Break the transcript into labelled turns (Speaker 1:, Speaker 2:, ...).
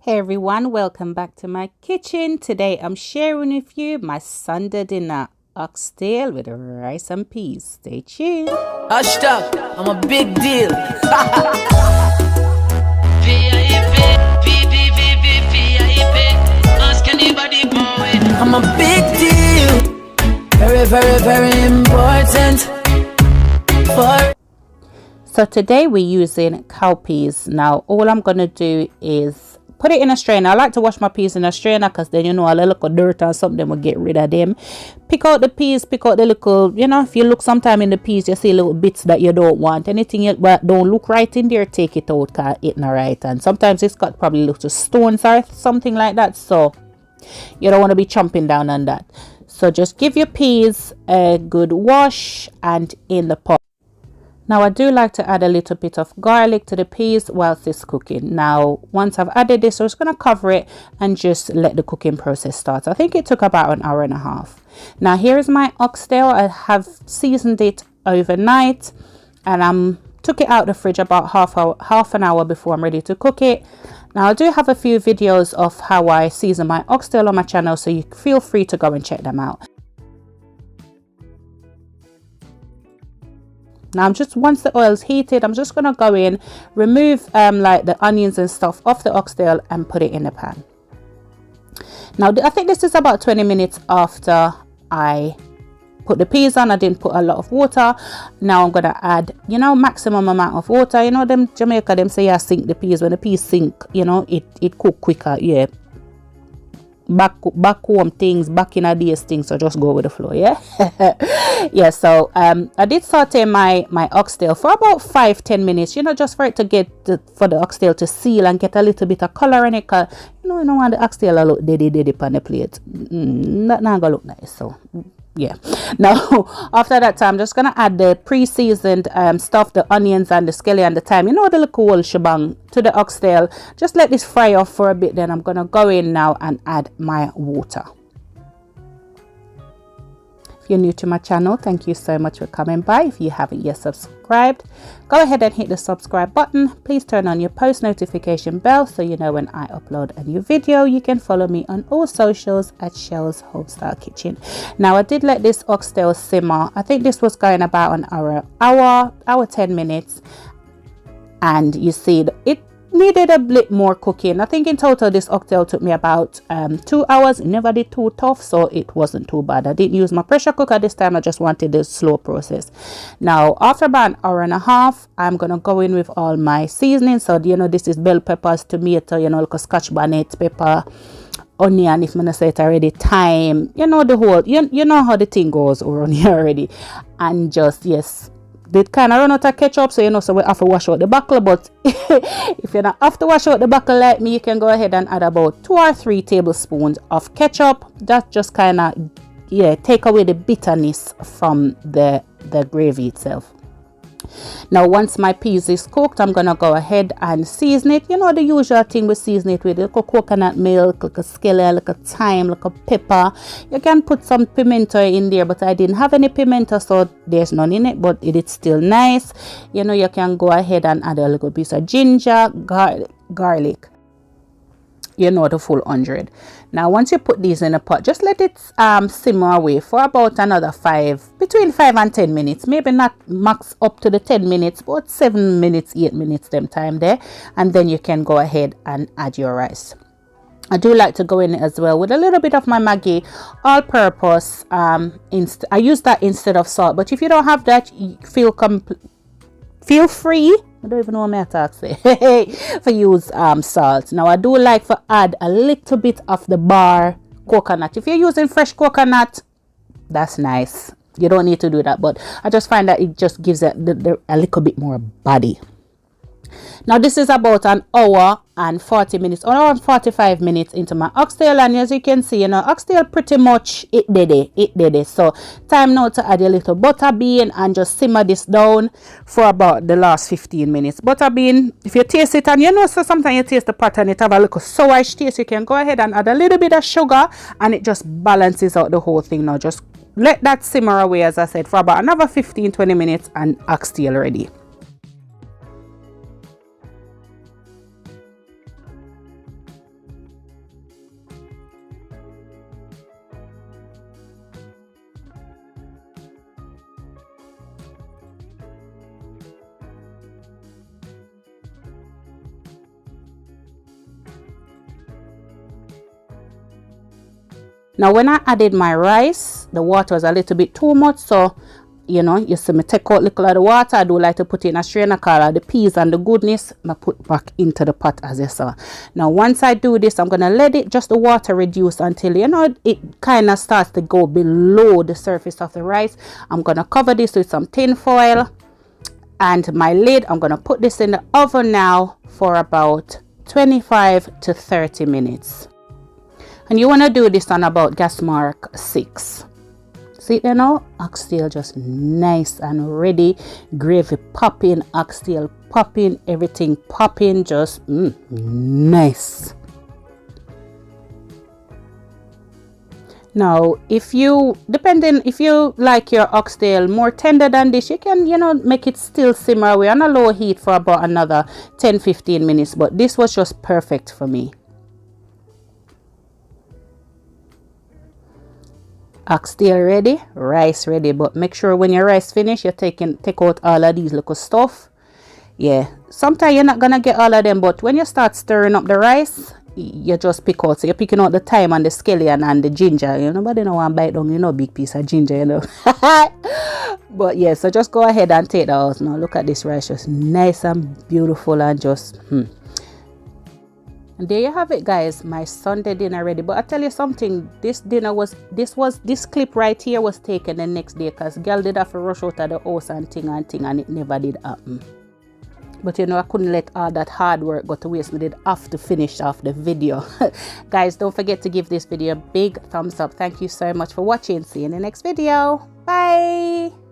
Speaker 1: Hey everyone, welcome back to my kitchen. Today I'm sharing with you my Sunday dinner, oxtail with rice and peas. Stay tuned.
Speaker 2: Hashtag, I'm a big deal. Ask anybody, boy. I'm a big deal. Very, very, very important.
Speaker 1: So today we're using cowpeas. Now all I'm going to do is put it in a strainer. I like to wash my peas in a strainer because then, a little dirt or something will get rid of them. Pick out the peas, pick out the little, if you look sometime in the peas, you see little bits that you don't want. Anything that don't look right in there, take it out because it's not right. And sometimes it's got probably little stones or something like that. So you don't want to be chomping down on that. So just give your peas a good wash and in the pot. Now I do like to add a little bit of garlic to the peas whilst it's cooking. Now once I've added this, I'm just going to cover it and just let the cooking process start. I think it took about an hour and a half. Now here is my oxtail. I have seasoned it overnight and I took it out the fridge about half an hour before I'm ready to cook it. Now I do have a few videos of how I season my oxtail on my channel, so you feel free to go and check them out. Now once the oil's heated, I'm just going to go in, remove like the onions and stuff off the oxtail and put it in the pan. Now I think this is about 20 minutes after I put the peas on. I didn't put a lot of water. Now I'm going to add, maximum amount of water. Them Jamaica, them say sink the peas. When the peas sink, it cook quicker. Yeah. Back home things, back in ideas things, so just go with the flow. Yeah. Yeah, so I did saute my oxtail for about 5-10 minutes, just for it to get for the oxtail to seal and get a little bit of color in it, cause you don't want the oxtail to look dead on the plate. Not gonna look nice. So yeah. Now after that time, I'm just gonna add the pre-seasoned stuff, the onions and the scallion and the thyme, the little whole shebang to the oxtail. Just let this fry off for a bit, then I'm gonna go in now and add my water. If you're new to my channel, thank you so much for coming by. If you haven't yet subscribed, go ahead and hit the subscribe button. Please turn on your post notification bell so you know when I upload a new video. You can follow me on all socials at Shellz Homestyle Kitchen. Now I did let this oxtail simmer. I think this was going about an hour 10 minutes, and you see it needed a bit more cooking. I think in total this oxtail took me about 2 hours. It never did too tough, so it wasn't too bad. I didn't use my pressure cooker this time. I just wanted the slow process. Now after about an hour and a half, I'm gonna go in with all my seasonings. So this is bell peppers, tomato, like a scotch bonnet, pepper, onion, if I'm gonna say it already, thyme, the whole, you know how the thing goes around here already. And just, yes, they kind of run out of ketchup, so so we have to wash out the buckle. But if you don't have to wash out the buckle like me, you can go ahead and add about 2 or 3 tablespoons of ketchup. That just kind of take away the bitterness from the gravy itself. Now once my peas is cooked, I'm gonna go ahead and season it. The usual thing we season it with, like a coconut milk, like a scallion, like a thyme, like a pepper. You can put some pimento in there, but I didn't have any pimento, so there's none in it, but it is still nice. You can go ahead and add a little piece of ginger, garlic, the full 100. Now once you put these in a pot, just let it simmer away for about another between 5 and 10 minutes. Maybe not max up to the 10 minutes, but 7 minutes, 8 minutes them time there, and then you can go ahead and add your rice. I do like to go in as well with a little bit of my Maggi all purpose. I use that instead of salt, but if you don't have that, you feel free, I don't even know what I'm say, for use salt. Now I do like to add a little bit of the bar coconut. If you're using fresh coconut, that's nice. You don't need to do that, but I just find that it just gives it a little bit more body. Now this is about an hour and 40 minutes, or around 45 minutes into my oxtail, and as you can see, oxtail pretty much it did it. So time now to add a little butter bean and just simmer this down for about the last 15 minutes. Butter bean, if you taste it, and so sometimes you taste the pot and it have a little sourish taste, you can go ahead and add a little bit of sugar and it just balances out the whole thing. Now just let that simmer away, as I said, for about another 15-20 minutes and oxtail ready. Now when I added my rice, the water was a little bit too much, so you know, you see me take out little of the water. I do like to put in a strainer color, the peas and the goodness I put back into the pot, as you saw. Now once I do this, I'm gonna let it just the water reduce until, you know, it kind of starts to go below the surface of the rice. I'm gonna cover this with some tin foil and my lid. I'm gonna put this in the oven now for about 25 to 30 minutes, and you want to do this on about gas mark 6. See it now, oxtail just nice and ready, gravy popping, oxtail popping, everything popping, just nice. Now if you like your oxtail more tender than this, you can, you know, make it still simmer away on a low heat for about another 10-15 minutes, but this was just perfect for me. Oxtail ready, rice ready, but make sure when your rice finish, you take out all of these little stuff. Yeah, sometimes you're not gonna get all of them, but when you start stirring up the rice, you just pick out. So you're picking out the thyme and the scallion and the ginger. You know, nobody don't want to bite down, you know, big piece of ginger, you know. But yeah, so just go ahead and take that out. Now look at this rice, just nice and beautiful, and just And there you have it, guys, my Sunday dinner ready. But I tell you something, this clip right here was taken the next day, because girl did have to rush out of the house and thing, and it never did happen. But you know, I couldn't let all that hard work go to waste. We did have to finish off the video. Guys, don't forget to give this video a big thumbs up. Thank you so much for watching. See you in the next video. Bye.